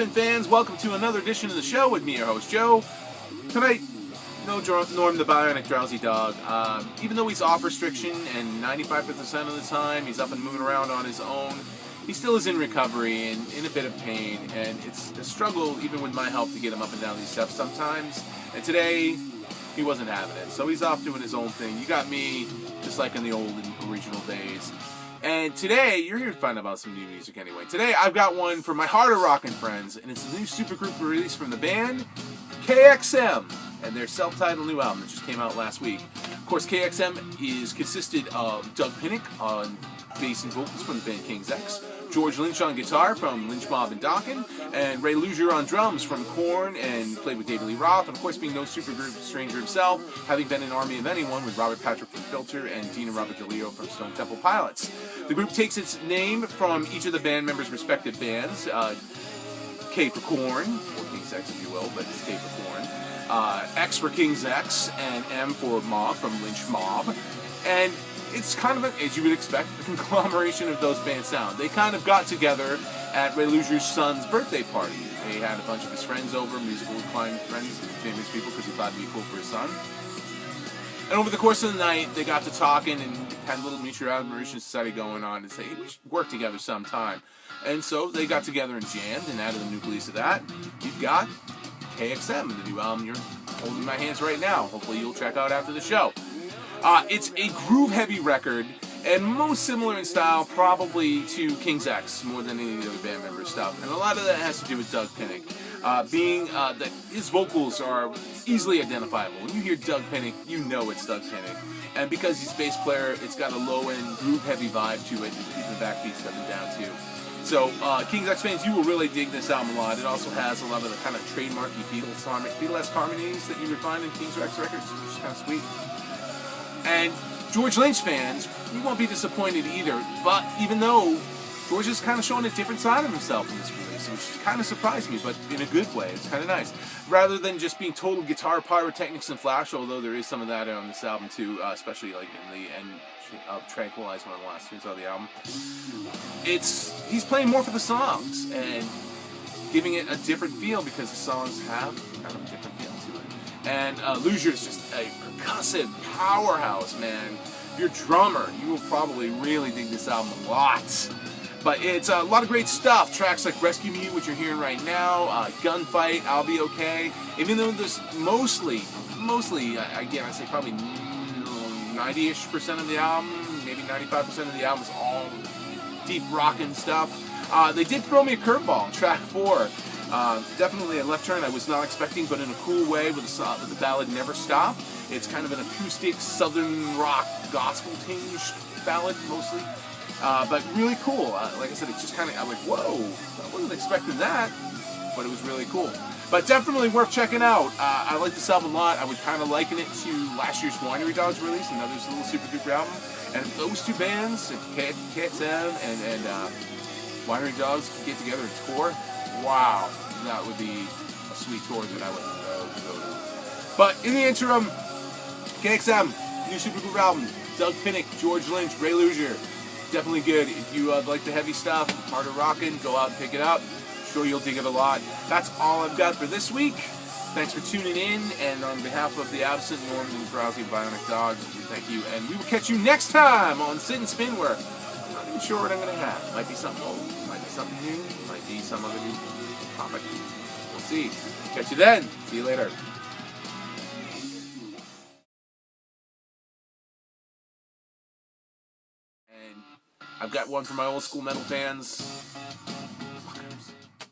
Dokken fans, welcome to another edition of the show with me, your host, Joe. Tonight, no Norm the Bionic Drowsy Dog. Even though he's off restriction and 95% of the time he's up and moving around on his own, he still is in recovery and in a bit of pain, and it's a struggle even with my help to get him up and down these steps sometimes. And today, he wasn't having it, so he's off doing his own thing. You got me, just like in the old original days. And today, you're here to find out about some new music anyway. Today, I've got one for my harder rockin' friends, and it's a new supergroup release from the band, KXM, and their self-titled new album that just came out last week. Of course, KXM consisted of Dug Pinnick on bass and vocals from the band KXM, George Lynch on guitar from Lynch Mob and Dokken, and Ray Luzier on drums from Korn, and played with David Lee Roth, and of course being no supergroup stranger himself, having been in Army of Anyone with Robert Patrick from Filter and Dean and Robert DeLeo from Stone Temple Pilots. The group takes its name from each of the band members' respective bands, K for Korn, or KXM if you will, but it's K for Korn, X for KXM, and M for Mob from Lynch Mob, and it's kind of, as you would expect, a conglomeration of those band sound. They kind of got together at Ray Luzier's son's birthday party. They had a bunch of his friends over, musical inclined friends, famous people, because he thought it'd be cool for his son. And over the course of the night, they got to talking and had a little mutual admiration society going on and say, hey, we should work together sometime. And so they got together and jammed, and out of the nucleus of that, you've got KXM, the new album you're holding in my hands right now. Hopefully you'll check out after the show. It's a groove-heavy record, and most similar in style probably to KXM more than any of the other band members' stuff. And a lot of that has to do with Dug Pinnick, being that his vocals are easily identifiable. When you hear Dug Pinnick, you know it's Dug Pinnick. And because he's a bass player, it's got a low-end, groove-heavy vibe to it, even the backbeats stepping down too. So, KXM fans, you will really dig this album a lot. It also has a lot of the kind of trademarky Beatlesque harmonies that you would find in KXM records, which is kind of sweet. And George Lynch fans, you won't be disappointed either, but even though George is kind of showing a different side of himself in this release, which kind of surprised me, but in a good way. It's kind of nice. Rather than just being total guitar pyrotechnics and flash, although there is some of that on this album too, especially like in the end of Tranquilize, one of the last tunes of the album. He's playing more for the songs and giving it a different feel because the songs have kind of a different feel to it. And Luzier is just a percussive powerhouse, man. If you're a drummer, you will probably really dig this album a lot. But it's a lot of great stuff. Tracks like Rescue Me, which you're hearing right now, Gunfight, I'll Be Okay. Even though there's mostly, again, I'd say probably 90-ish% of the album, maybe 95% of the album is all deep rockin' stuff. They did throw me a curveball on track 4. Definitely a left turn I was not expecting, but in a cool way with the ballad Never Stop. It's kind of an acoustic southern rock gospel tinged ballad mostly, but really cool. Like I said, it's just kind of, I'm like, whoa, I wasn't expecting that, but it was really cool. But definitely worth checking out. I like this album a lot. I would kind of liken it to last year's Winery Dogs release, another little super duper album. And if those two bands, KXM and Winery Dogs, could get together and tour, wow, that would be a sweet tour that I would go to. But in the interim, KXM, new supergroup album, Dug Pinnick, George Lynch, Ray Luzier, definitely good. If you like the heavy stuff, harder rockin', go out and pick it up. Sure you'll dig it a lot. That's all I've got for this week. Thanks for tuning in, and on behalf of the absent Norm and Drowsy Bionic Dogs, we thank you, and we will catch you next time on Sit and Spin, where I'm not even sure what I'm going to have. Might be something old, might be something new, might be some other new topic. We'll see. Catch you then. See you later. And I've got one for my old school metal fans.